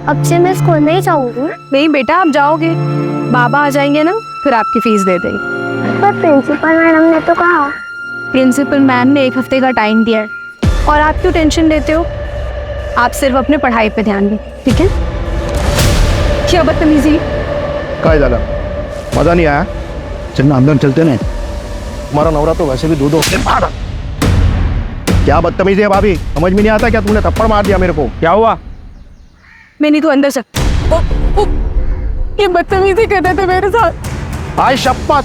अब से मैं स्कूल नहीं जाऊंगी। नहीं बेटा, आप जाओगे, बाबा आ जाएंगे ना, फिर आपकी फीस दे देंगे। पर प्रिंसिपल मैडम ने तो कहा। प्रिंसिपल मैम ने 1 हफ्ते का टाइम दिया है, और आप क्यों टेंशन लेते हो? आप सिर्फ अपने पढ़ाई पे ध्यान दें, ठीक है? क्या बदतमीजी! काय झालं? मजा नहीं आया? चलना अंदर चलते नहीं। हमारा नवरा तो वैसे भी दूधों से मारा। क्या बदतमीजी है भाभी? समझ में नहीं आता क्या? तुमने थप्पड़ मार दिया मेरे को। क्या हुआ? मैं नहीं तो अंदर से ये बदतमीजी कर रहे थे मेरे साथ। आज शपथ,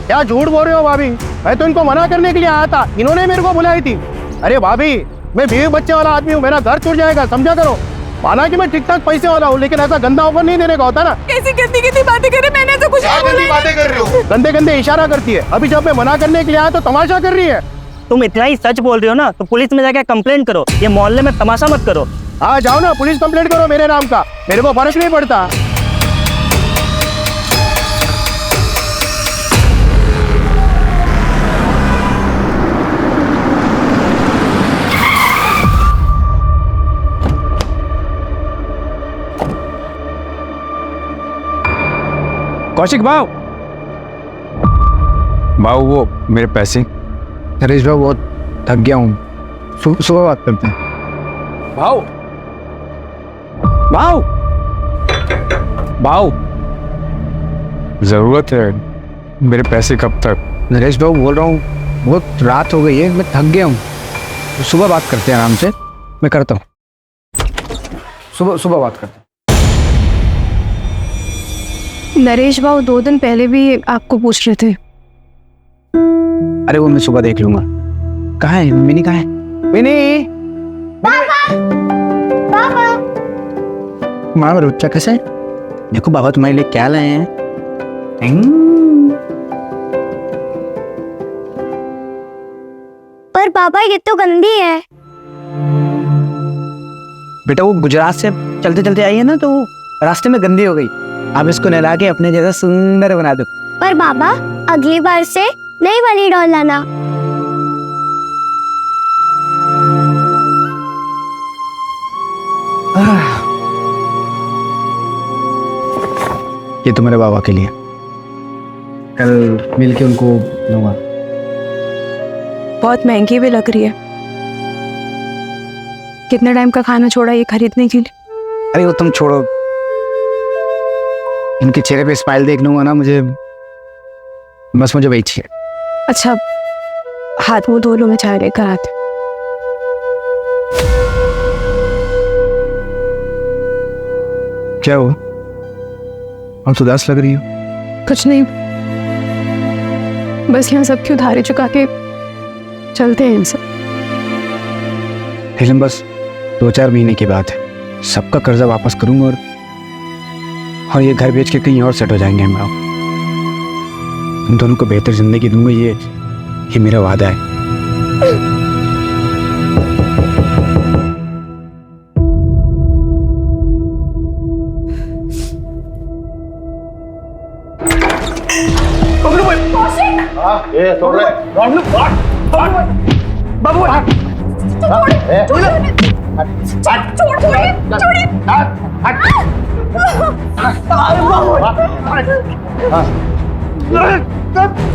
क्या झूठ बोल रहे हो भाभी? मैं तो इनको मना करने के लिए आया था, इन्होंने मेरे को बुलाई थी। अरे भाभी, मैं बीवी बच्चे वाला आदमी हूँ, मेरा घर छूट जाएगा, समझा करो। माना कि मैं ठीक ठाक पैसे वाला हूँ, लेकिन ऐसा गंदा ऑफर नहीं देने का होता ना। कैसी गंदी गंदी बातें कर रहे, मैंने तो कुछ नहीं बोला। बातें कर रहे हो? गंदे गंदे इशारा करती है। अभी जब मैं मना करने के लिए आया तो तमाशा कर रही है। तुम इतना ही सच बोल रहे हो ना, तो पुलिस में जाके कंप्लेंट करो। ये मोहल्ले में तमाशा मत करो। हाँ जाओ ना, पुलिस कंप्लेंट करो मेरे नाम का, मेरे को फर्क नहीं पड़ता। कौशिक भाव, वो मेरे पैसे। नरेश भाई बहुत थक गया हूँ, सुबह बात करते हैं। भाव, भाव, भाव, जरूरत है, मेरे पैसे कब तक? नरेश भाई बोल रहा हूँ, बहुत रात हो गई है, मैं थक गया हूँ, तो सुबह बात करते हैं आराम से। मैं करता हूँ, सुबह बात करते हैं। नरेश बाबू 2 दिन पहले भी आपको पूछ रहे थे। अरे वो मैं सुबह देख लूंगा। कहाँ है मिनी? कहाँ है मिनी? पापा माँ मेरा बच्चा कैसा है? देखो बाबा तुम्हारे लिए क्या लाए हैं। पर पापा ये तो गंदी है। बेटा वो गुजरात से चलते चलते आई है ना, तो रास्ते में गंदी हो गई। आप इसको नहला के अपने जैसा सुंदर बना दो। पर बाबा अगली बार से नई वाली डॉल लाना। ये तो मेरे बाबा के लिए, कल मिलके उनको दूंगा। बहुत महंगी भी लग रही है। कितने टाइम का खाना छोड़ा ये खरीदने के लिए? अरे वो तुम छोड़ो, इनके चेहरे पे स्माइल देख लूंगा ना, मुझे वही चाहिए। अच्छा, हाथ मुंह धो लो, मैं चाय लेकर आती। क्या हुआ? अब तो उदास लग रही हो। कुछ नहीं, बस यहाँ सबकी उधारी चुका के चलते हैं सब। लेकिन बस 2-4 महीने की बात है, सबका कर्जा वापस करूंगा और ये घर बेच के कहीं और सेट हो जाएंगे हम लोग। तुम दोनों को बेहतर जिंदगी दूंगा, ये मेरा वादा है।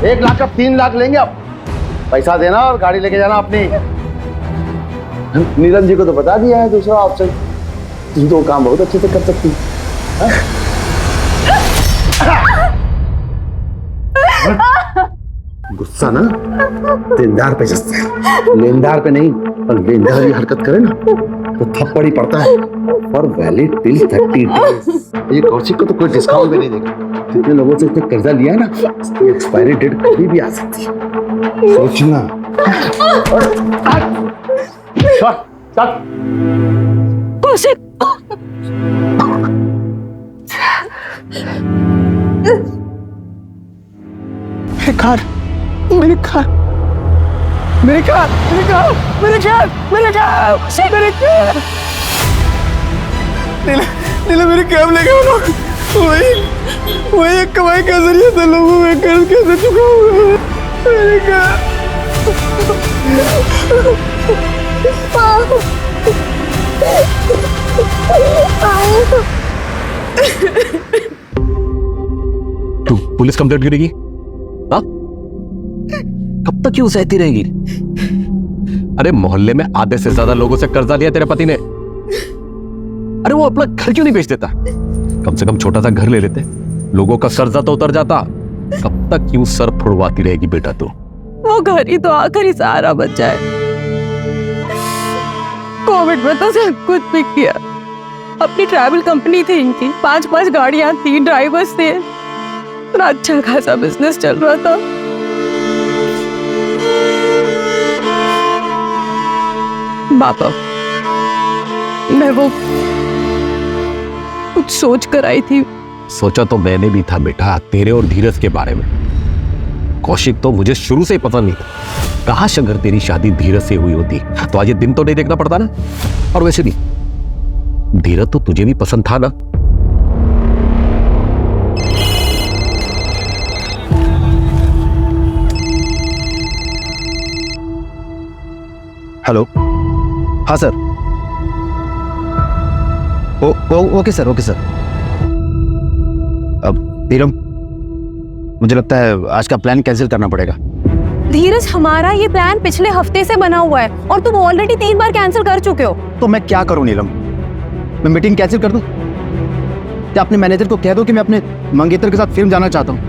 एक लाख का 3 लाख लेंगे अब। पैसा देना और गाड़ी लेके जाना अपनी। नीरज जी को तो बता दिया है दूसरा ऑप्शन, तुम तो काम बहुत अच्छे से कर सकती है। गुस्सा ना देनदार पे जस्ता है, लेनदार पे नहीं। पर लेनदार ये हरकत करे ना तो थप्पड़ ही पड़ता है। और वैलिड टिल 30 डेज। ये कौशिक को तो कोई डिस्काउंट भी नहीं देगा। जितने लोगों से उसने कर्जा लिया ना, ये एक्सपायरी डेट कभी भी आ सकती है, सोचना। कौशिक, मेरे कार मेरे कैब लेके वही एक कमाई का जरिया था। लोगों में कर्ज कैसे चुकाऊंगा? मेरे कार तू पुलिस कंप्लेंट करेगी? हाँ? कब तक क्यों सहती रहेगी? अरे मोहल्ले में आधे से ज्यादा लोगों से कर्जा लिया तेरे पति ने। अरे वो अपना घर क्यों नहीं बेच देता? कम से कम छोटा सा घर ले लेते, लोगों का कर्जा तो उतर जाता। कब तक क्यों सर फुड़वाती रहेगी बेटा तू? वो घर ही तो आखिरी सहारा बचा है। कोविड में तो सब कुछ बिक गया। अपनी ट्रैवल कंपनी थी इनकी, 5 गाड़ियां, 3 ड्राइवर्स थे, इतना अच्छा खासा बिजनेस चल रहा था। बाबा, मैं वो कुछ सोच कर आई थी। सोचा तो मैंने भी था बेटा, तेरे और धीरज के बारे में। कौशिक तो मुझे शुरू से ही पसंद नहीं था। काश अगर तेरी शादी धीरज से हुई होती तो आज ये दिन तो नहीं देखना पड़ता ना। और वैसे भी धीरज तो तुझे भी पसंद था ना। हेलो, हाँ sir. Okay sir, okay sir. अब नीलम, मुझे लगता है आज का प्लान कैंसिल करना पड़ेगा। धीरज, हमारा ये प्लान पिछले हफ्ते से बना हुआ है और तुम ऑलरेडी 3 बार कैंसिल कर चुके हो। तो मैं क्या करूं नीलम? मैं मीटिंग कैंसिल कर दूं? या अपने मैनेजर को कह दो कि मैं अपने मंगेतर के साथ फिल्म जाना चाहता हूं?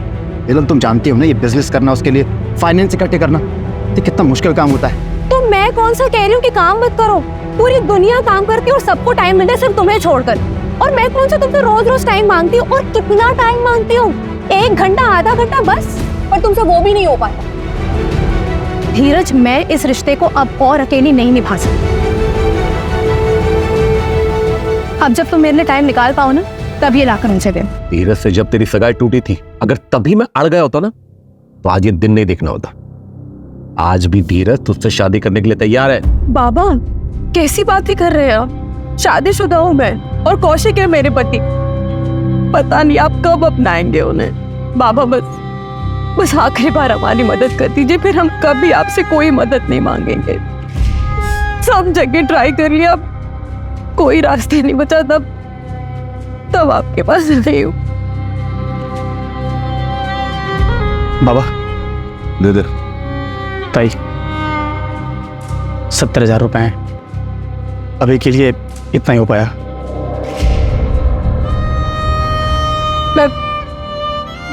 नीलम, तुम जानती हो ना, ये बिजनेस करना, उसके लिए फाइनेंस इकट्ठे करना, ये कितना मुश्किल काम होता है। तो मैं कौन सा कह रही हूँ कि काम मत करो? पूरी दुनिया काम करती है और सबको टाइम मिलता है, सिर्फ तुम्हें छोड़कर। और मैं कौन सा तुमसे रोज टाइम मांगती हूँ? और कितना टाइम मांगती हूँ? 1 घंटा, आधा घंटा बस। पर तुमसे वो भी नहीं हो पाता। धीरज, मैं इस रिश्ते को अब और अकेली नहीं निभा सकती। अब जब तुम मेरे लिए टाइम निकाल पाओ ना, तब ये लाकर मुझे दे। धीरज से जब तेरी सगाई टूटी थी, अगर तभी मैं अड़ गया होता ना, तो आज ये दिन नहीं देखना होता। आज भी धीरज तुझसे शादी करने के लिए तैयार है। बाबा, कैसी बातें कर रहे हैं आप? शादीशुदा हूं मैं और कौशिक है मेरे पति। पता नहीं आप कब अपनाएंगे उन्हें। बाबा, बस आखिरी बार हमारी मदद कर दीजिए, फिर हम कभी आपसे कोई मदद नहीं मांगेंगे। सब जगह ट्राई कर लिया, अब कोई रास्ते नहीं बचा, तब आपके पास नहीं हूं। बाबा, दे दे। ताई, 70,000 रुपए हैं। अभी के लिए इतना ही हो पाया। मैं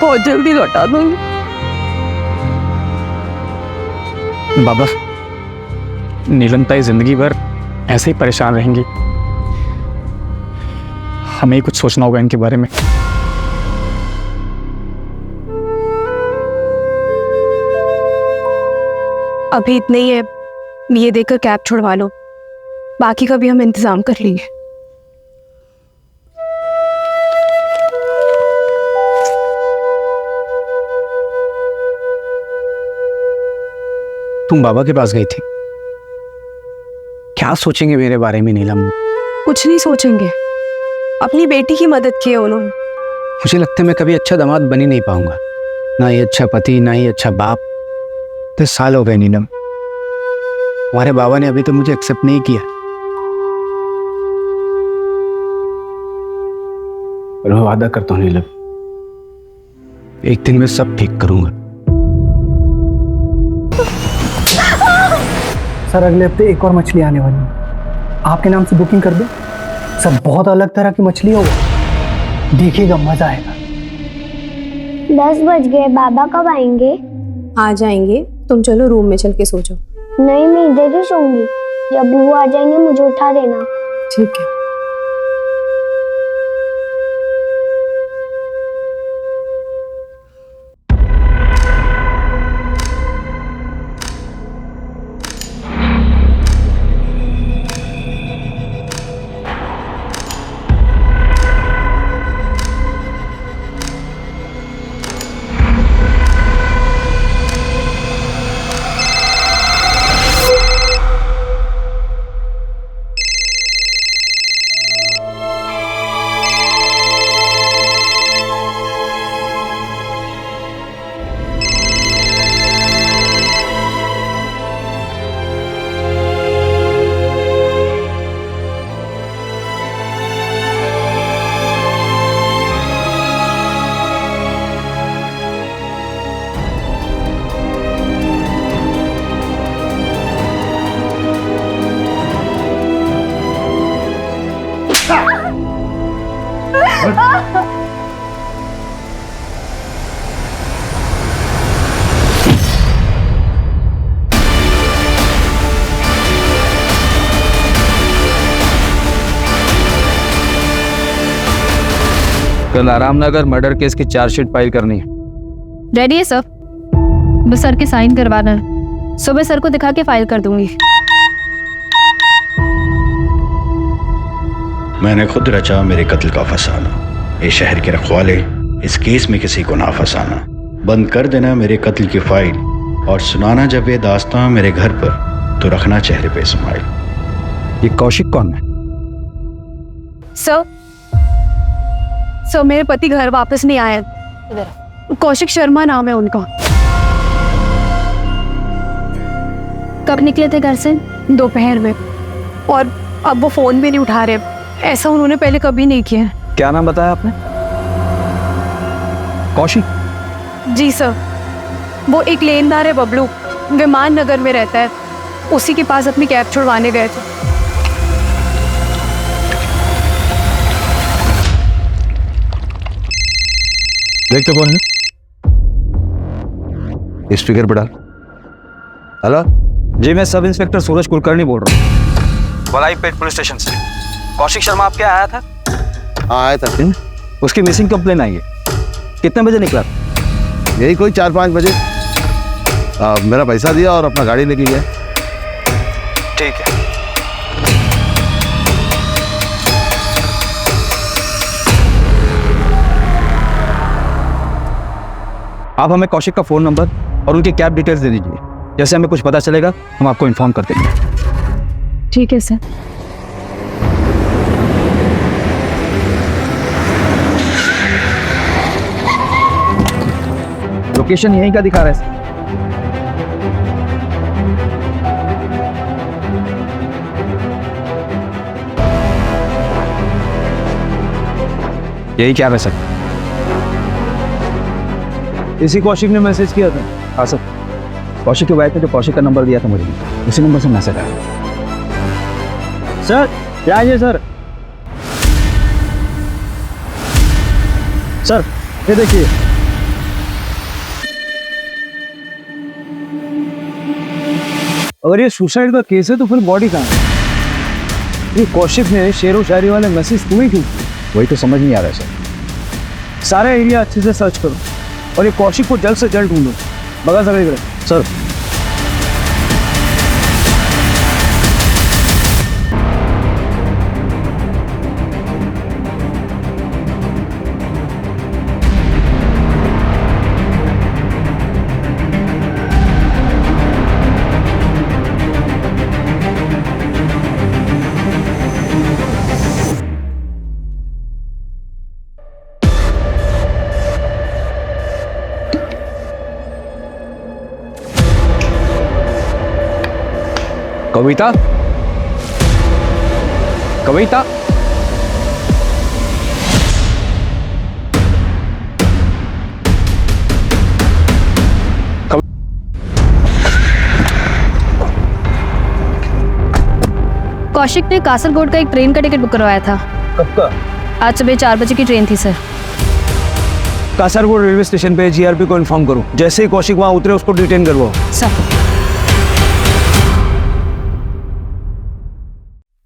बहुत जल्दी लौटा दूंगी। बाबा, नीलम ताई जिंदगी भर ऐसे ही परेशान रहेंगी। हमें ही कुछ सोचना होगा इनके बारे में। अभी इतने ही है, ये देकर कैब छुड़वा लो, बाकी का भी हम इंतजाम कर लेंगे। तुम बाबा के पास गई थी, क्या सोचेंगे मेरे बारे में नीलम? कुछ नहीं सोचेंगे, अपनी बेटी की मदद की है उन्होंने। मुझे लगता है मैं कभी अच्छा दामाद बन ही नहीं पाऊंगा, ना ही अच्छा पति, ना ही अच्छा बाप। 10 साल हो गए नीलम, हमारे बाबा ने अभी तो मुझे एक्सेप्ट नहीं किया। और मैं वादा करता हूँ नीलम, एक दिन मैं सब ठीक करूंगा। सर, अगले हफ्ते एक और मछली आने वाली है, आपके नाम से बुकिंग कर दो। सर, बहुत अलग तरह की मछली होगा, देखिएगा, मजा आएगा। 10 बज गए, बाबा कब आएंगे? आ जाएंगे, तुम चलो रूम में चल के सो जाओ। नहीं, मैं इधर ही सोऊंगी। जब भी वो आ जाएंगे मुझे उठा देना। ठीक है। कल आरामनगर मर्डर केस की चार्जशीट फाइल करनी है। रेडी है सर, बस सर के साइन करवाना है। सुबह सर को दिखा के फाइल कर दूंगी। मैंने खुद रचा मेरे कत्ल का फसाना, ये शहर के रखवाले इस केस में किसी को ना फंसाना। बंद कर देना मेरे कत्ल की फाइल और सुनाना जब ये दास्तां मेरे घर पर तो रखना चेहरे पे स्माइल। ये कौशिक कौन है? सर मेरे पति घर वापस नहीं आए। कौशिक शर्मा नाम है उनका। कब निकले थे घर से? दोपहर में, और अब वो फोन भी नहीं उठा रहे। ऐसा उन्होंने पहले कभी नहीं किया। क्या नाम बताया आपने? कौशिक? जी सर, वो एक लेनदार है बबलू, विमान नगर में रहता है। उसी के पास अपनी कैब छुड़वाने गए थे। देख तो कौन है? स्पीकर पे डाल। हेलो जी, मैं सब इंस्पेक्टर सूरज कुलकर्णी बोल रहा हूँ, वलाईपेट पुलिस स्टेशन से। कौशिक शर्मा आपके आया था? हाँ आया था। उसकी मिसिंग कंप्लेन आई है। कितने बजे निकला? यही कोई 4-5 बजे। मेरा पैसा दिया और अपना गाड़ी लेके गया। ठीक है। आप हमें कौशिक का फोन नंबर और उनकी कैब डिटेल्स दे दीजिए। जैसे हमें कुछ पता चलेगा हम आपको इन्फॉर्म कर देंगे। ठीक है सर। लोकेशन यहीं का दिखा रहा है। यही क्या है सर? इसी कौशिक ने मैसेज किया था। हाँ सर, कौशिक की वाइफ ने जो कौशिक का नंबर दिया था मुझे, उसी नंबर से मैसेज आया। सर क्या है सर? सर ये देखिए, अगर ये सुसाइड का केस है तो फिर बॉडी कहाँ है? ये कौशिक ने शेरो शायरी वाले मैसेज तुम्हें क्यों? वही तो समझ नहीं आ रहा है सर। सारा एरिया अच्छे से सर्च करो और ये कौशिक को जल्द से जल्द ढूंढो। बगा सर। सर कविता, कविता, कौशिक ने कासरगोड का एक ट्रेन का टिकट बुक करवाया था। कब का? आज सुबह 4 बजे की ट्रेन थी सर। कासरगोड रेलवे स्टेशन पे जीआरपी को इन्फॉर्म करो। जैसे ही कौशिक वहां उतरे उसको डिटेन करवाओ। सर।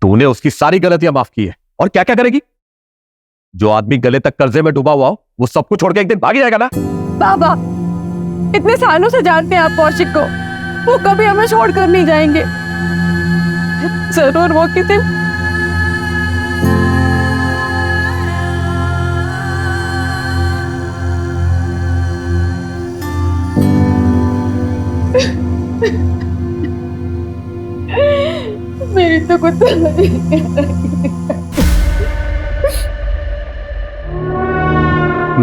तूने उसकी सारी गलतियां माफ की है और क्या क्या करेगी? जो आदमी गले तक कर्जे में डूबा हुआ हो वो सब कुछ छोड़ के एक दिन भाग जाएगा ना। बाबा, इतने सालों से जानते हैं आप कौशिक को, वो कभी हमें छोड़कर नहीं जाएंगे। जरूर वो किसी मेरी तो कुछ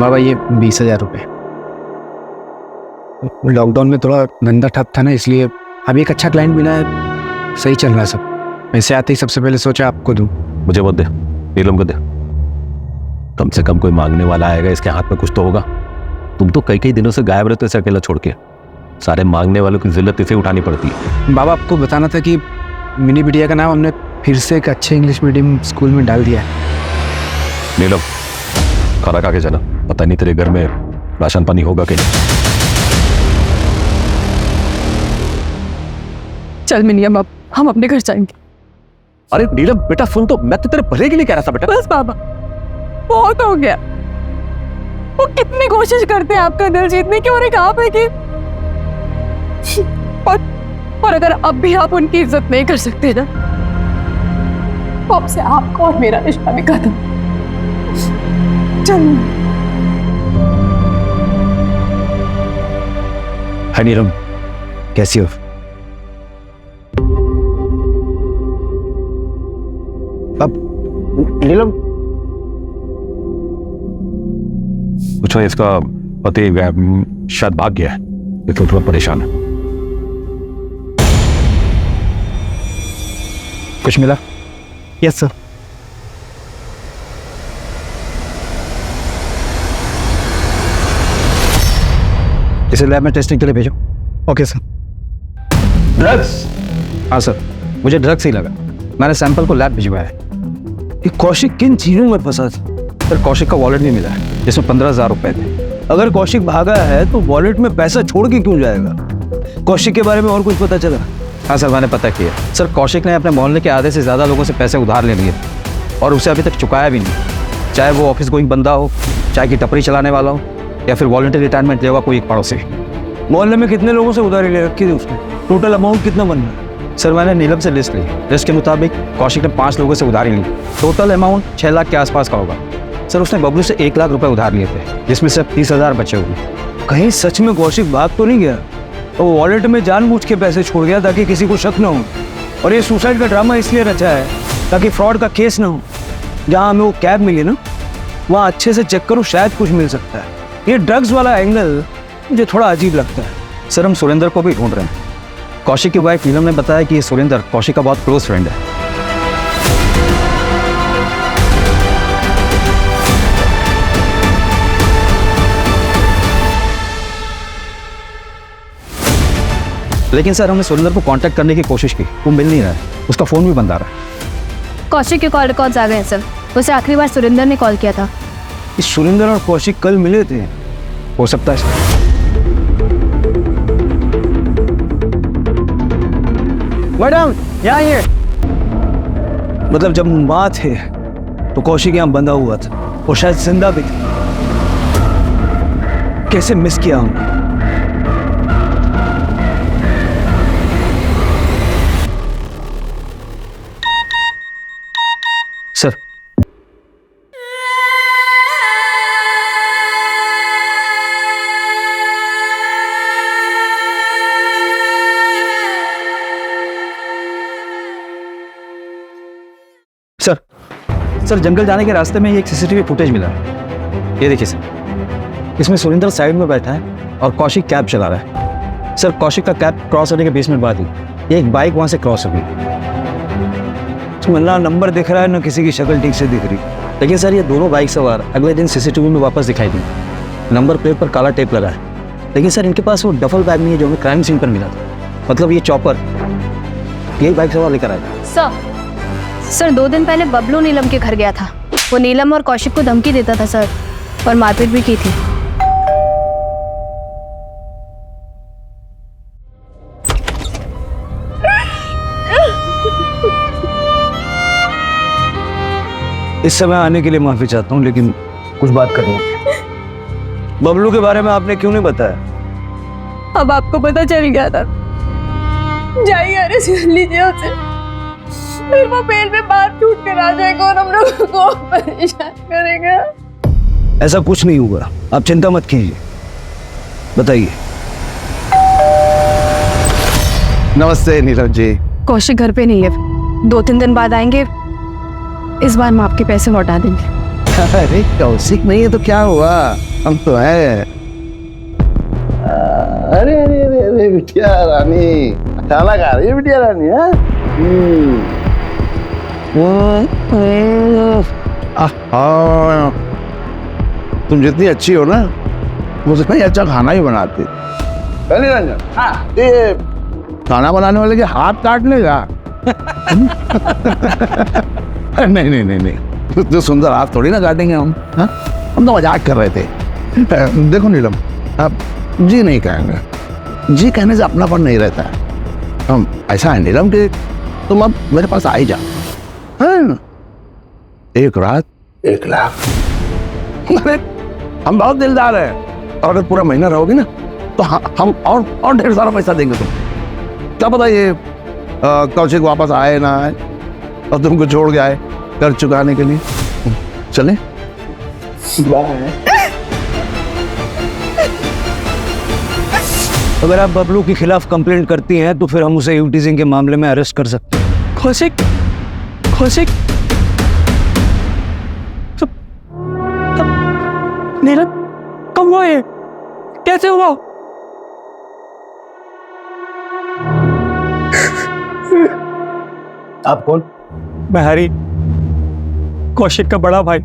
बाबा ये 20,000 रुपए। लॉकडाउन में थोड़ा धंधा ठप था ना, इसलिए अभी एक अच्छा क्लाइंट मिला है, सही चल रहा है सब। वैसे आते ही सबसे पहले सोचा आपको दूं। मुझे मत दे, नीलम को दे। कम से कम कोई मांगने वाला आएगा, इसके हाथ में कुछ तो होगा। तुम तो कई दिनों से गायब रहते, इसे अकेला छोड़ के। सारे मांगने वालों की जिल्लत इसे उठानी पड़ती है। बाबा आपको बताना था कि मिनी बिटिया का नाम हमने फिर से एक अच्छे इंग्लिश मीडियम स्कूल में डाल दिया है। नीलम खाना खा के जाना, पता नहीं तेरे घर में राशन पानी होगा कि नहीं। चल मिनियम, अब हम अपने घर जाएंगे। अरे नीलम बेटा सुन तो, मैं तो तेरे भले के लिए कह रहा था बेटा। बस बाबा, बहुत हो गया। वो कितनी कोशिश करते हैं आपका दिल जीतने की, और एक आप है कि और अगर अब भी आप उनकी इज्जत नहीं कर सकते ना, तो अब से आपका और मेरा रिश्ता भी खत्म। चलो। हाय नीलम, कैसी हो? अब नीलम, पूछो इसका पति शायद भाग गया है, इसलिए थोड़ा परेशान है। कुछ मिला? Yes sir. इसे लैब में टेस्टिंग के लिए भेजो। Okay sir. ड्रग्स? हाँ सर, मुझे ड्रग्स ही लगा। मैंने सैंपल को लैब भिजवाया है। ये कौशिक किन चीजों में फंसा था? सर, कौशिक का वॉलेट भी मिला है जिसमें 15,000 रुपए थे। अगर कौशिक भागा है तो वॉलेट में पैसा छोड़ के क्यों जाएगा? कौशिक के बारे में और कुछ पता चला? हाँ सर, मैंने पता किया। सर, कौशिक ने अपने मोहल्ले के आधे से ज़्यादा लोगों से पैसे उधार ले लिए और उसे अभी तक चुकाया भी नहीं, चाहे वो ऑफिस गोइंग बंदा हो, चाहे कि टपरी चलाने वाला हो, या फिर वॉलंटरी रिटायरमेंट लेगा कोई एक पड़ोसी। मोहल्ले में कितने लोगों से उधारी ले रखी थी उसने? टोटल अमाउंट कितना बन रहा है? सर, मैंने नीलम से लिस्ट ली। लिस्ट के मुताबिक कौशिक ने 5 लोगों से उधारी ली। टोटल अमाउंट 6 लाख के आसपास का होगा। सर, उसने बबलू से 1 लाख रुपए उधार लिए थे, जिसमें से 30,000 बचे हुए। कहीं सच में कौशिक भाग तो नहीं गया? तो वो वॉलेट में जानबूझ के पैसे छोड़ गया ताकि किसी को शक ना हो, और ये सुसाइड का ड्रामा इसलिए रचा है ताकि फ्रॉड का केस ना हो। जहाँ हमें वो कैब मिली ना, वहाँ अच्छे से चेक करो, शायद कुछ मिल सकता है। ये ड्रग्स वाला एंगल मुझे थोड़ा अजीब लगता है। सर, हम सुरेंद्र को भी ढूंढ रहे हैं। कौशिक की वाइफ नीलम ने बताया कि ये सुरेंद्र कौशिक का बहुत क्लोज फ्रेंड है। लेकिन सर, हमने सुरेंद्र को कांटेक्ट करने की कोशिश की, वो मिल नहीं रहा है। उसका फ़ोन भी बंद आ रहा है। कौशिक के कॉल रिकॉर्ड्स आ गए हैं सर। उसे आखिरी बार सुरेंद्र ने कॉल किया था। इस सुरेंद्र और कौशिक कल मिले थे? हो सकता है। मैडम, यहाँ आइए। मतलब जब माँ थे तो कौशिक यहाँ बंधा हुआ था और शायद जिंदा भी था। कैसे मिस किया हमने। सर, सर, जंगल जाने के रास्ते में ये एक सीसीटीवी फुटेज मिला है। ये देखिए सर, इसमें सुरेंद्र साइड में बैठा है और कौशिक कैब चला रहा है। सर, कौशिक का कैब क्रॉस होने के 20 मिनट बाद ही एक बाइक वहां से क्रॉस हो गई। ना नंबर दिख रहा है, ना किसी की शक्ल ठीक से दिख रही। लेकिन सर, ये दोनों बाइक सवार अगले दिन सीसीटीवी में वापस दिखाई दी। नंबर प्लेट पर काला टेप लगा है। लेकिन सर, इनके पास वो डफल बैग नहीं है जो हमें क्राइम सीन पर मिला था। मतलब ये चॉपर यही बाइक सवार लेकर आया। सर 2 दिन पहले बबलू नीलम के घर गया था। वो नीलम और कौशिक को धमकी देता था सर, और मारपीट भी की थी। इस समय आने के लिए माफी चाहता हूँ, लेकिन कुछ बात करनी है। बबलू के बारे में आपने क्यों नहीं बताया? अब आपको पता चल गया था। जाइए, अरेस्ट कर लीजिए उसे, फिर वो बेल में बाहर छूट कर आ जाएगा और हम लोगों को परेशान करेगा। ऐसा कुछ नहीं हुआ, आप चिंता मत कीजिए। बताइए। नमस्ते नीरज जी। कौशिक घर पे नहीं है, 2-3 दिन बाद आएंगे। इस बार हम आपके पैसे लौटा देंगे। अरे कौशिक नहीं है तो क्या हुआ, हम तो हैं। अरे अरे अरे अरे बिटिया रानी, खाना खा रही है बिटिया रानी? तुम जितनी अच्छी हो ना, मुझसे ही अच्छा खाना ही बनाती। पहले रंजन, ये खाना बनाने वाले के हाथ काट लेगा? नहीं नहीं नहीं नहीं, तो सुंदर हाथ थोड़ी ना काटेंगे हम। हाँ, हम तो मजाक कर रहे थे। देखो नीलम, आप जी नहीं कहेंगे। जी कहने से अपनापन नहीं रहता है। हम ऐसा है नीलम कि तुम अब मेरे पास आ ही जाओ। हाँ, 1 रात 1 लाख। अरे हम बहुत दिलदार हैं, और अगर पूरा महीना रहोगे ना तो हम और ढेर सारा पैसा देंगे तुम। क्या पता ये कौशिक वापस आए ना आए और तुमको छोड़ के आए कर्ज चुकाने के लिए। चले बाय। अगर आप बबलू के खिलाफ कंप्लेंट करती हैं तो फिर हम उसे यूटीजिंग के मामले में अरेस्ट कर सकते हैं। कौशिक, कौशिक, मेरा कब हुआ ये? कैसे हुआ? आप कौन? मैं हरी, कौशिक का बड़ा भाई,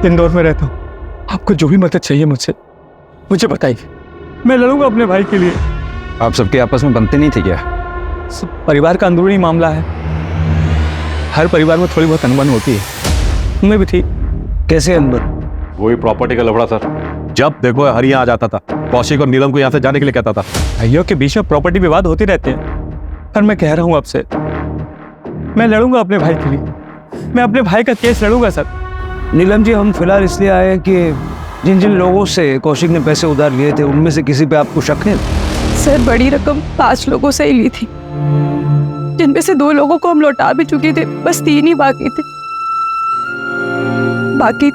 इंदौर में रहता हूँ। आपको जो भी मदद चाहिए मुझसे मुझे बताइए, मैं लड़ूंगा अपने भाई के लिए। आप सबके आपस में बनते नहीं थे क्या? सब परिवार का अंदरूनी मामला है, हर परिवार में थोड़ी बहुत अनबन होती है, उनमें भी थी। कैसे अनबन? वही प्रॉपर्टी का लफड़ा सर। जब देखो हरी यहाँ आ जाता था, कौशिक और नीलम को यहाँ से जाने के लिए कहता था। भाइयों के बीच में प्रॉपर्टी विवाद होते रहते हैं, पर मैं कह रहा हूँ आपसे, मैं लड़ूंगा अपने भाई के लिए, मैं अपने भाई का केस लड़ूंगा सर। नीलम जी, हम फिलहाल इसलिए आए हैं कि जिन जिन लोगों से कौशिक ने पैसे उधार लिए थे उनमें से किसी पे आपको शक है? सर, बड़ी रकम 5 लोगों से ही ली थी, जिनमें से 2 लोगों को हम लौटा भी चुके थे, बस 3 ही बाकी थे। बाकी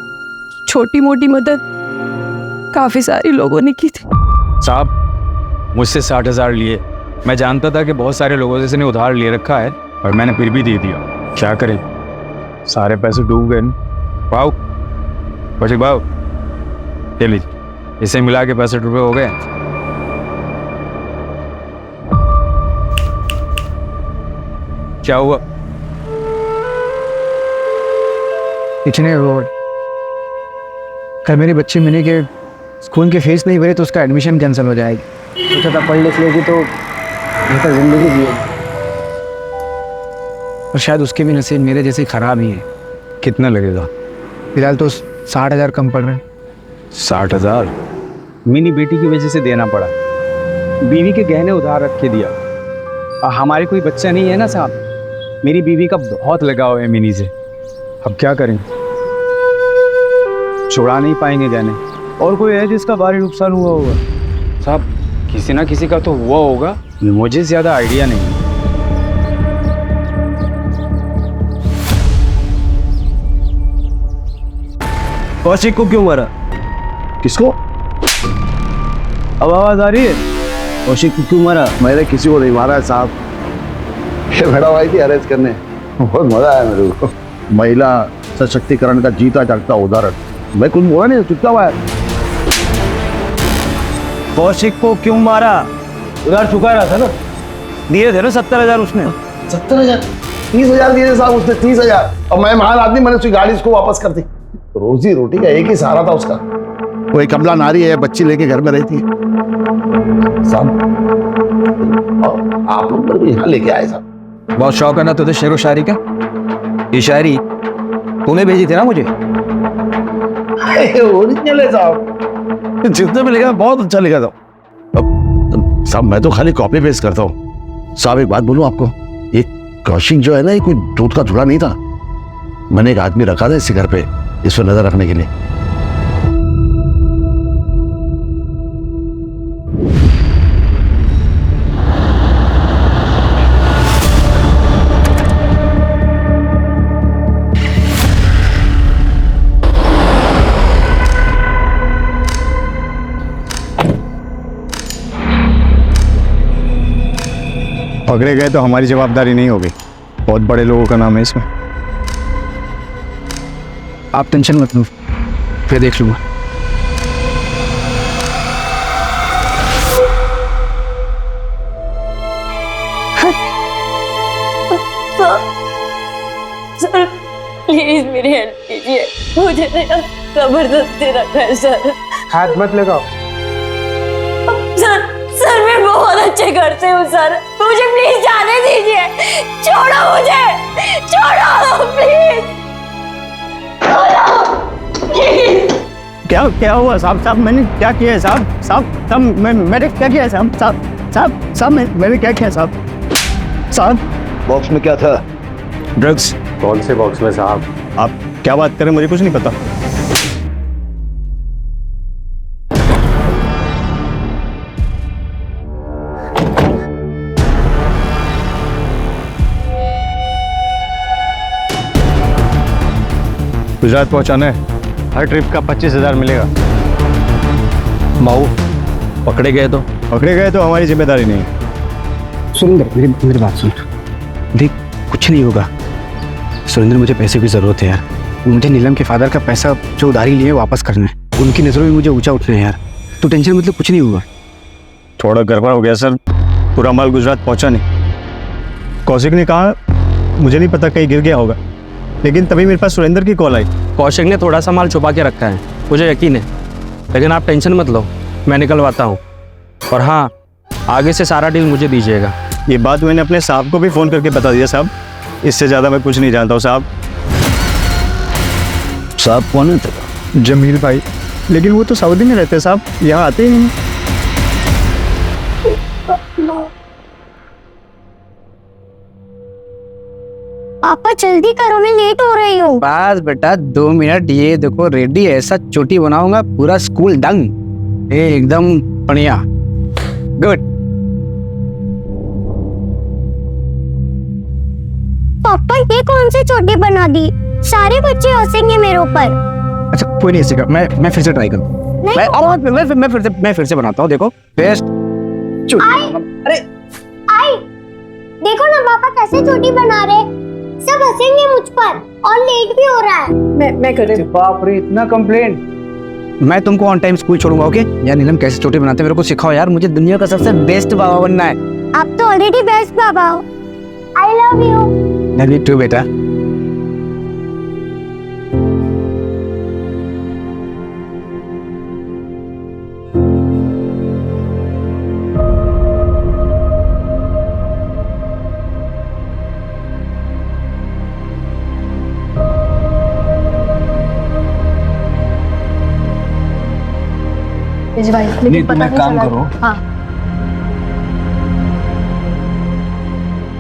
छोटी मोटी मदद काफी सारी लोगों ने की थी। साहब मुझसे 60,000 लिए, मैं जानता था कि बहुत सारे लोगों से इसने उधार ले रखा है और मैंने फिर भी दे दिया। क्या करें, सारे पैसे डूब गए। भाव कौशिक भाव, ले लीजिए, इसे मिला के 65 रुपये हो गए। क्या हुआ? कुछ नहीं हुआ। कल मेरी बच्ची मिनी के स्कूल की फीस नहीं भरी तो उसका एडमिशन कैंसिल हो जाएगी। सोचा था पढ़ लिख लेगी तो बेहतर जिंदगी जिएगी, और शायद उसकी भी नसीब मेरे जैसे खराब ही है। कितना लगेगा? फिलहाल तो 60,000 कम पड़ रहे हैं। 60,000 मिनी बेटी की वजह से देना पड़ा, बीवी के गहने उधार रख के दिया। और हमारे कोई बच्चा नहीं है ना साहब, मेरी बीवी का बहुत लगाव है मिनी से। अब क्या करें, छुड़ा नहीं पाएंगे गहने। और कोई है जिसका भारी नुकसान हुआ होगा? साहब किसी ना किसी का तो हुआ होगा, मुझे ज़्यादा आइडिया नहीं है। कौशिक को क्यों मारा? किसको? अब आवाज आ रही है? कौशिक को क्यों मारा? मैंने किसी को नहीं मारा है साहब, ये मैडम आई थी अरेस्ट करने, बहुत मजा आया मेरे को। महिला सशक्तिकरण का जीता जागता उदाहरण। मैं कुछ बोला नहीं, चुपचाप आया। कौशिक को क्यों मारा? उधार चुका रहा था ना, दिए थे ना 70,000 उसने। 70,000? 30,000 दिए थे साहब उसने, 30,000। और मैं महान आदमी, मैंने उसकी गाड़ी उसको वापस कर दी। रोजी रोटी का एक ही सहारा था उसका, वो एक कमला नारी है, बच्ची लेके घर में रहती है साहब। आप लोग मेरे को यहाँ लेके आए साहब। बहुत शौक है ना तुझे शेरो शायरी का? ये शायरी तूने भेजी थी ना मुझे? ओरिजिनल है साहब, जितने में लिखा बहुत अच्छा लिखा था। अब साहब मैं तो खाली कॉपी पेस्ट करता हूँ। साहब एक बात बोलूं आपको, ये कौशिक जो है ना, ये कोई दूध का धुला नहीं था। मैंने एक आदमी रखा था इसी घर पे इस पर नजर रखने के लिए। पकड़े गए तो हमारी जवाबदारी नहीं होगी, बहुत बड़े लोगों का नाम है इसमें। आप टेंशन मत लो, फिर देख लूंगा। सर प्लीज मेरी हेल्प कीजिए, मुझे जबरदस्ती रखा है सर। हाथ मत लगाओ सर। सर मैं बहुत अच्छे घर से हूँ सर, मुझे प्लीज जाने दीजिए, छोड़ो मुझे, छोड़ो प्लीज, क्या क्या हुआ साहब? साहब मैंने क्या किया है साहब? साहब मैंने क्या किया है साहब? साहब मैंने क्या किया साहब? साहब बॉक्स में क्या था? ड्रग्स। कौन से बॉक्स में साहब? आप क्या बात करें, मुझे कुछ नहीं पता। गुजरात पहुंचाना है, हर ट्रिप का 25,000 मिलेगा। माऊ पकड़े गए तो हमारी जिम्मेदारी नहीं है। सुरेंद्र मेरी बात सुन, देख कुछ नहीं होगा। सुरेंद्र मुझे पैसे की ज़रूरत है यार, मुझे नीलम के फादर का पैसा जो उधारी लिए वापस करना है, उनकी नज़रों में मुझे ऊंचा उठना है यार। तू टेंशन मतलब कुछ नहीं होगा। थोड़ा गड़बड़ हो गया सर, पूरा माल गुजरात पहुंचा नहीं। कौशिक ने कहा मुझे नहीं पता कहीं गिर गया होगा, लेकिन तभी मेरे पास सुरेंद्र की कॉल आई। कौशिक ने थोड़ा सा माल छुपा के रखा है, मुझे यकीन है, लेकिन आप टेंशन मत लो, मैं निकलवाता हूँ। और हाँ, आगे से सारा डील मुझे दीजिएगा। ये बात मैंने अपने साहब को भी फ़ोन करके बता दिया साहब, इससे ज़्यादा मैं कुछ नहीं जानता हूँ साहब। साहब कौन है तेरा? जमील भाई, लेकिन वो तो सऊदी में रहते हैं साहब, यहाँ आते ही नहीं। पापा जल्दी करो, मैं लेट हो रही हूँ। बस बेटा 2 मिनट, ये देखो रेडी, ऐसा चोटी बनाऊंगा पूरा स्कूल दंग, एकदम बढ़िया, गुड। पापा ये कौन सी चोटी बना दी? सारे बच्चे हंसेंगे मेरे ऊपर। अच्छा कोई नहीं हंसेगा, मैं फिर से ट्राई करूँ। मैं फिर से बनाता हूँ, देखो बेस्ट। अरे आई देखो ना पापा कैसे चोटी बना रहे, सब हंसेंगे मुझ पर और लेट भी हो रहा है। मैं कर रही हूँ। बाप रे, इतना कंप्लेन। मैं तुमको ऑन टाइम स्कूल छोड़ूंगा, ओके? यार नीलम कैसे चोटी बनाते हैं मेरे को सिखाओ यार, मुझे दुनिया का सबसे बेस्ट बाबा बनना है। आप तो ऑलरेडी बेस्ट बाबा हो। I love you. Love you too बेटा। नहीं तुम एक काम करो, हाँ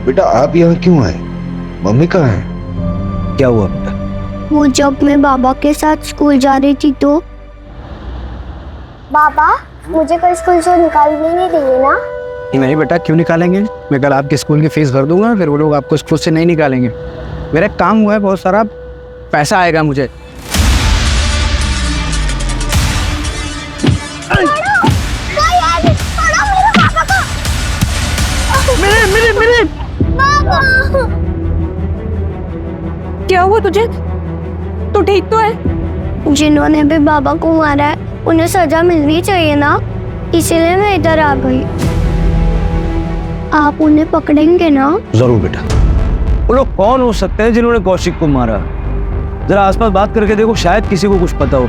बेटा आप यहाँ क्यों आए? मम्मी कहाँ है? क्या हुआ बेटा? वो जब मैं बाबा के साथ स्कूल जा रही थी तो बाबा मुझे कल स्कूल से निकालने नहीं देंगे ना? नहीं बेटा, क्यों निकालेंगे? मैं कल आपके स्कूल की फीस भर दूंगा, फिर वो लोग आपको स्कूल से नहीं निकालेंगे। मेरा काम हुआ है, बहुत सारा पैसा आएगा मुझे। क्या हुआ तुझे? तू ठीक तो है? जिन्होंने भी बाबा को मारा है उन्हें सजा मिलनी चाहिए ना, इसीलिए मैं इधर आ गई। आप उन्हें पकड़ेंगे ना? जरूर बेटा। वो लोग कौन हो सकते हैं जिन्होंने कौशिक को मारा? जरा आसपास बात करके देखो, शायद किसी को कुछ पता हो।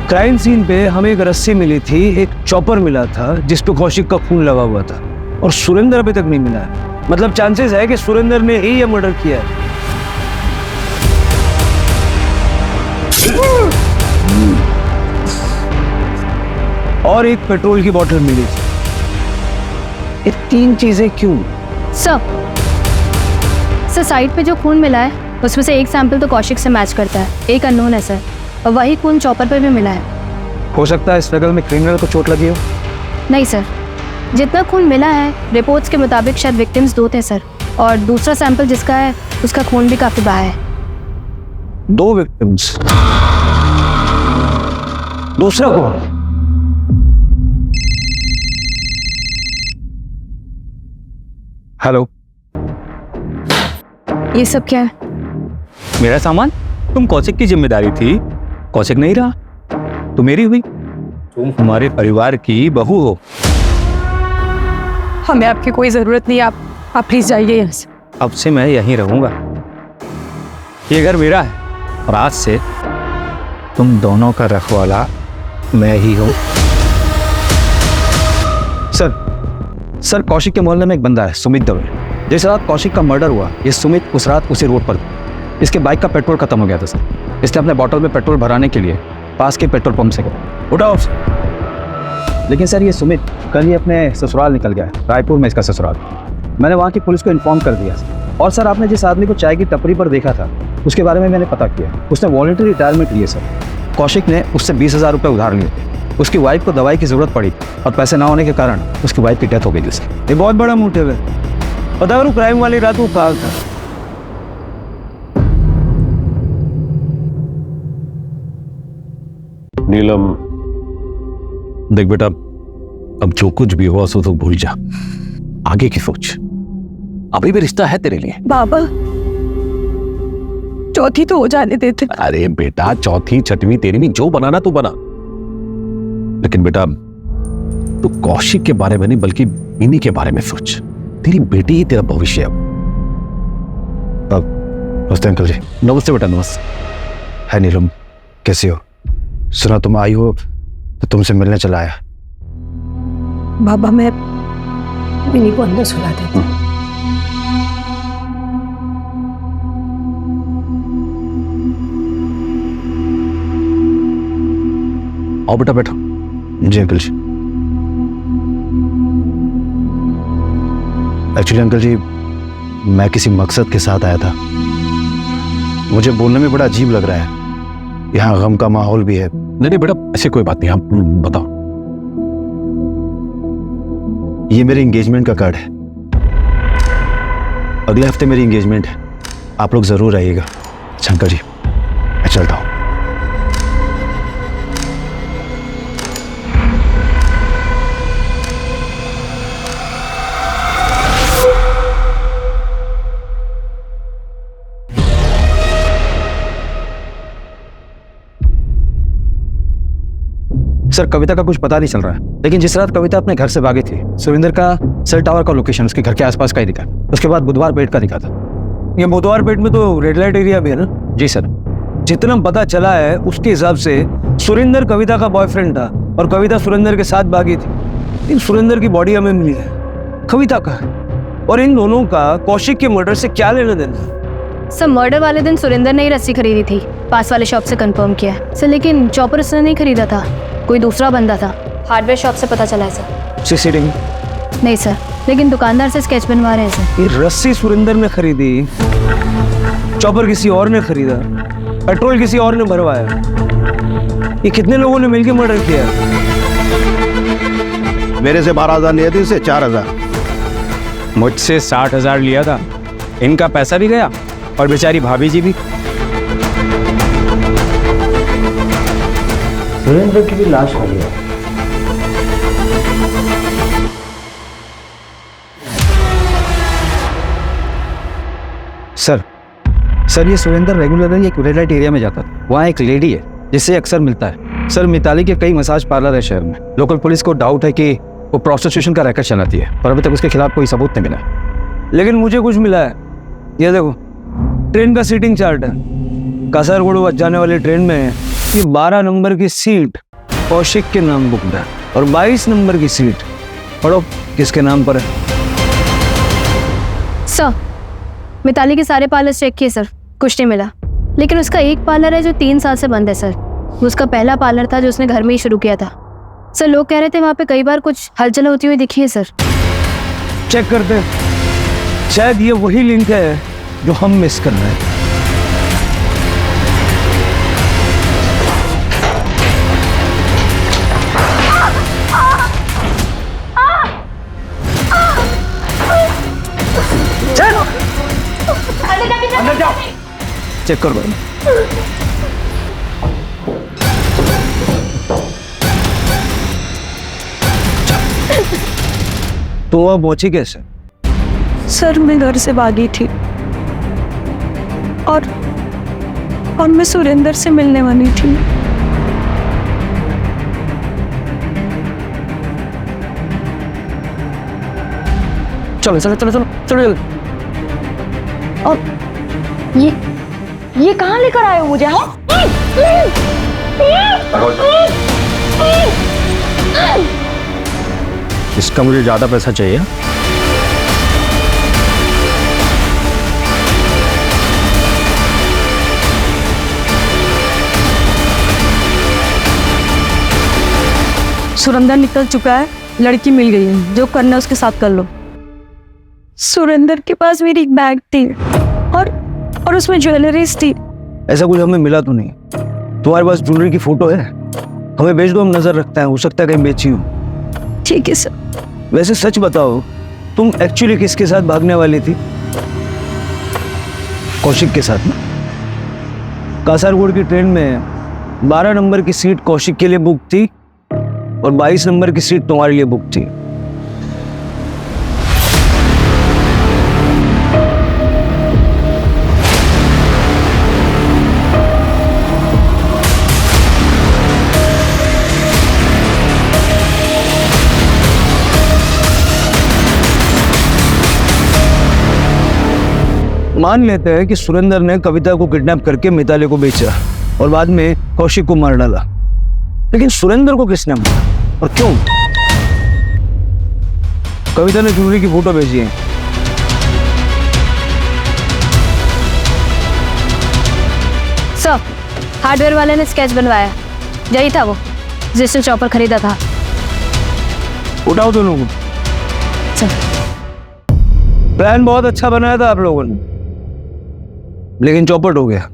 क्राइम सीन पे हमें एक रस्सी मिली थी, एक चॉपर मिला था जिस पे कौशिक का खून लगा हुआ था, और सुरेंद्र अभी तक नहीं मिला है। मतलब चांसेस है कि सुरेंद्र ने ही ये मर्डर किया है। और एक पेट्रोल की बोतल मिली थी। ये 3 चीजें क्यों? सर साइट पे जो खून मिला है उसमें से एक सैंपल तो कौशिक से मैच करता है, एक अननोन है सर, और वही खून चॉपर पे भी मिला है। हो सकता है स्ट्रगल में क्रिमिनल को चोट लगी हो। नहीं सर, जितना खून मिला है रिपोर्ट्स के मुताबिक शायद विक्टिम्स 2 थे सर, और दूसरा सैंपल जिसका है उसका खून भी काफी बहा है। 2 विक्टिम्स, दूसरा कौन? हेलो, ये सब क्या है? मेरा सामान? तुम कौशिक की जिम्मेदारी थी, कौशिक नहीं रहा तो मेरी हुई। तुम हमारे परिवार की बहू हो। हमें आपकी कोई जरूरत नहीं, आप प्लीज जाइए यहाँ से। अब से मैं यहीं रहूंगा, ये घर मेरा है, और आज से तुम दोनों का रखवाला मैं ही हूं। सर कौशिक के मोहल्ले में एक बंदा है सुमित दवे। जिस रात कौशिक का मर्डर हुआ, ये सुमित उस रात उसी रोड पर था। इसके बाइक का पेट्रोल खत्म हो गया था सर, इसने अपने बॉटल में पेट्रोल भराने के लिए पास के पेट्रोल पंप से गया। उठाओ। लेकिन सर ये सुमित कल ही अपने ससुराल निकल गया है, रायपुर में इसका ससुराल। मैंने वहाँ की पुलिस को इन्फॉर्म कर दिया। और सर आपने जिस आदमी को चाय की टपरी पर देखा था उसके बारे में मैंने पता किया, उसने वॉलंटरी रिटायरमेंट लिए सर। कौशिक ने उससे 20,000 रुपये उधार लिए थे। उसकी वाइफ को दवाई की जरूरत पड़ी और पैसे ना होने के कारण उसकी वाइफ की डेथ हो गई थी सर। ये बहुत बड़ा मोटिव है। पता करो क्राइम वाली रात वो कहाँ था? नीलम, देख बेटा, अब जो कुछ भी हुआ सो तो भूल जा, आगे की सोच। अभी भी रिश्ता है तेरे लिए। बाबा, चौथी तो हो जाने देते। अरे बेटा, चौथी छठवीं तेरी भी, जो बनाना तू बना, लेकिन बेटा तू कौशिक के बारे में नहीं बल्कि इन्हीं के बारे में सोच। तेरी बेटी ही तेरा भविष्य है। नमस्ते अंकल जी। नमस्ते बेटा, नमस्ते। है नीलम, कैसी हो? सुना तुम आई हो तो तुमसे मिलने चला आया। बाबा, मैं मिनी को अंदर सुला देती हूँ। आओ बेटा, बैठो। जी अंकल जी। एक्चुअली अंकल जी, मैं किसी मकसद के साथ आया था। मुझे बोलने में बड़ा अजीब लग रहा है, यहाँ गम का माहौल भी है। नहीं बेटा, ऐसे कोई बात नहीं, आप बताओ। ये मेरे एंगेजमेंट का कार्ड है। अगले हफ्ते मेरी एंगेजमेंट है, आप लोग जरूर आइएगा। अच्छा अंकल जी, मैं चलता हूँ। सर, कविता का कुछ पता नहीं चल रहा है, लेकिन जिस रात कविता अपने घर से भागी थी, सुरेंद्र का सेल टावर का लोकेशन उसके घर के आसपास का ही दिखा। उसके बाद बुधवार पेट का दिखा था। ये बुधवार पेट में तो रेड लाइट एरिया भी है ना? जी सर। जितना पता चला है उसके हिसाब से सुरेंद्र कविता का बॉयफ्रेंड था और कविता सुरेंद्र के साथ भागी थी। लेकिन सुरेंद्र की बॉडी हमें मिली है, कविता का है। और इन दोनों का कौशिक के मर्डर से क्या लेना देना? सर, मर्डर वाले दिन सुरेंद्र ने ही रस्सी खरीदी थी, पास वाले शॉप से कंफर्म किया सर। लेकिन चॉपर उसने नहीं खरीदा था, कोई दूसरा बंदा था। हार्डवेयर शॉप से पता चला है सर। सीसीटीवी नहीं सर, लेकिन दुकानदार से स्केच बनवा रहे हैं सर। ये रस्सी सुरेंद्र ने खरीदी, चॉपर किसी और ने खरीदा, पेट्रोल किसी और ने भरवाया। ये कितने लोगों ने मिलकर मर्डर किया? मेरे से 12,000 लिए थे, इससे 4,000। मुझसे 60,000 लिया था। इनका पैसा भी गया और बेचारी भाभी जी भी। सुरेंद्र की भी लाश मिली है। सर, ये सुरेंद्र रेगुलरली एक रेड लाइट एरिया में जाता था। वहाँ एक लेडी है जिससे अक्सर मिलता है। सर, मिताली के कई मसाज पार्लर है शहर में। लोकल पुलिस को डाउट है कि वो प्रोस्टिट्यूशन का रैकेट चलाती है, पर अभी तक उसके खिलाफ कोई सबूत नहीं मिला। लेकिन मुझे कुछ मिला है। ये देखो, ट्रेन का सीटिंग चार्ट है। कासरगोड जाने वाली ट्रेन में ये 12 नंबर की सीट कौशिक के नाम बुकड है और 22 नंबर की सीट पढ़ो किसके नाम पर है। सर, मिताली के सारे पार्लर चेक किए सर, कुछ नहीं मिला। लेकिन उसका एक पार्लर है जो 3 साल से बंद है सर। वो उसका पहला पार्लर था जो उसने घर में ही शुरू किया था सर। लोग कह रहे थे वहाँ पे कई बार कुछ हलचल होती हुई दिखी है सर। चेक करते हैं, शायद ये वही लिंक है जो हम मिस कर रहे हैं। अंदर जाओ, चेक करो। तो वह पहुंची कैसे? सर, मैं घर से भागी थी और मैं सुरेंद्र से मिलने वाली थी। चलो चलो चलो चलो चलो। और ये कहाँ लेकर आए हो मुझे? इसका मुझे ज्यादा पैसा चाहिए। सुरेंद्र निकल चुका है, लड़की मिल गई है, जो करना है उसके साथ कर लो। सुरेंद्र के पास मेरी एक बैग थी और उसमें ज्वेलरीज थी। ऐसा कुछ हमें मिला तो नहीं। तुम्हारे पास ज्वेलरी की फोटो है? हमें भेज दो, हम नजर रखते हैं, हो सकता है कहीं बेची हो। ठीक है सर। वैसे सच बताओ, तुम एक्चुअली किसके साथ भागने वाली थी? कौशिक के साथ ना? कासरगोड की ट्रेन में 12 नंबर की सीट कौशिक के लिए बुक थी और 22 नंबर की सीट तुम्हारे लिए बुक थी। मान लेते हैं कि सुरेंद्र ने कविता को किडनैप करके मिताली को बेचा और बाद में कौशिक को मार डाला, लेकिन सुरेंद्र को किसने मारा और क्यों? कविता ने ज्वेलरी की फोटो भेजी है। सर, हार्डवेयर वाले ने स्केच बनवाया, यही था वो जिसने चॉपर खरीदा था। उठाओ दोनों को। प्लान बहुत अच्छा बनाया था आप लोगों ने, लेकिन चौपट हो गया।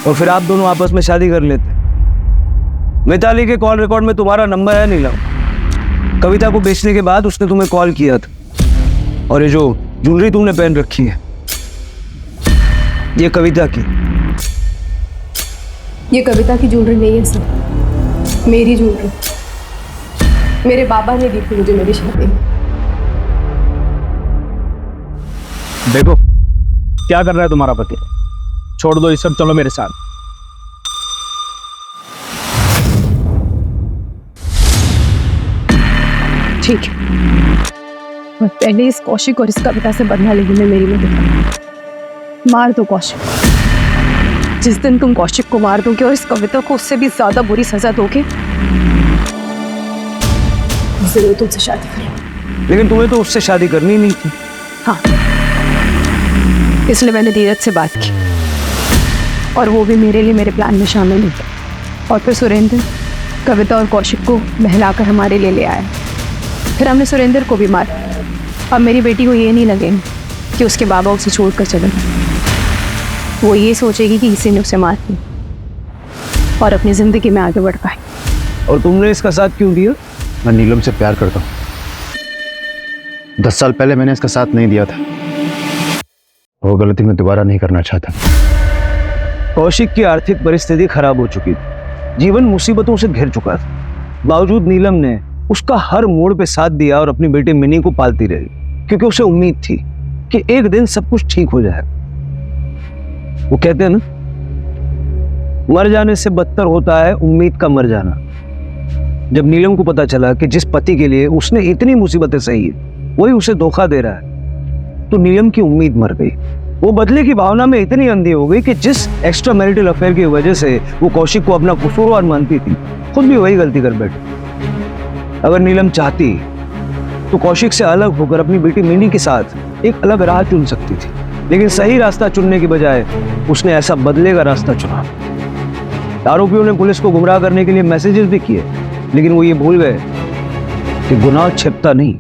और फिर आप दोनों आपस में शादी कर लेते। मिताली के कॉल रिकॉर्ड में तुम्हारा नंबर है नीलम। कविता को बेचने के बाद उसने तुम्हें कॉल किया था। और ये जो ज्वेलरी तुमने पहन रखी है, ये कविता की। ये कविता की ज्वेलरी नहीं है सर, मेरी ज्वेलरी। मेरे बाबा ने दी थी मुझे मेरी शादी में। देखो क्या कर रहा है तुम्हारा पति, छोड़ दो ये सब, चलो मेरे साथ। ठीक है, मैं पहले इस कौशिक और इस कविता से बदला लेने में मेरी मदद। मार दो कौशिक। जिस दिन तुम कौशिक को मार दोगे और इस कविता को उससे भी ज्यादा बुरी सजा दोगे, जरूर तुमसे शादी करूंगी। लेकिन तुम्हें तो उससे शादी करनी नहीं थी। हाँ, इसलिए मैंने धीरज से बात की और वो भी मेरे लिए मेरे प्लान में शामिल हुई। और फिर सुरेंद्र कविता और कौशिक को बहलाकर हमारे लिए ले आया। फिर हमने सुरेंद्र को भी मारा। अब मेरी बेटी को ये नहीं लगे कि उसके बाबा उसे छोड़कर चले गए। वो ये सोचेगी कि इसी ने उसे मार दिया और अपनी जिंदगी में आगे बढ़ पाए। और तुमने इसका साथ क्यों दिया? मैं नीलम से प्यार करता हूँ। 10 साल पहले मैंने इसका साथ नहीं दिया था। वो गलती मैं दोबारा नहीं करना चाहता। कौशिक की आर्थिक परिस्थिति खराब हो चुकी थी, जीवन मुसीबतों से घिर चुका था। बावजूद नीलम ने उसका हर मोड़ पे साथ दिया और अपनी बेटी मिनी को पालती रही, क्योंकि उसे उम्मीद थी कि एक दिन सब कुछ ठीक हो जाए। वो कहते हैं ना, मर जाने से बदतर होता है उम्मीद का मर जाना। जब नीलम को पता चला कि जिस पति के लिए उसने इतनी मुसीबतें सही है वही उसे धोखा दे रहा है, तो नीलम की उम्मीद मर गई। वो बदले की भावना में इतनी अंधी हो गई कि जिस एक्स्ट्रा मैरिटल अफेयर की वजह से वो कौशिक को अपना कसूरवार मानती थी, खुद भी वही गलती कर बैठी। अगर नीलम चाहती तो कौशिक से अलग होकर अपनी बेटी मिनी के साथ एक अलग राह चुन सकती थी, लेकिन सही रास्ता चुनने की बजाय उसने ऐसा बदले का रास्ता चुना। आरोपियों ने पुलिस को गुमराह करने के लिए मैसेजेस भी किए, लेकिन वो ये भूल गए कि गुनाह छिपता नहीं,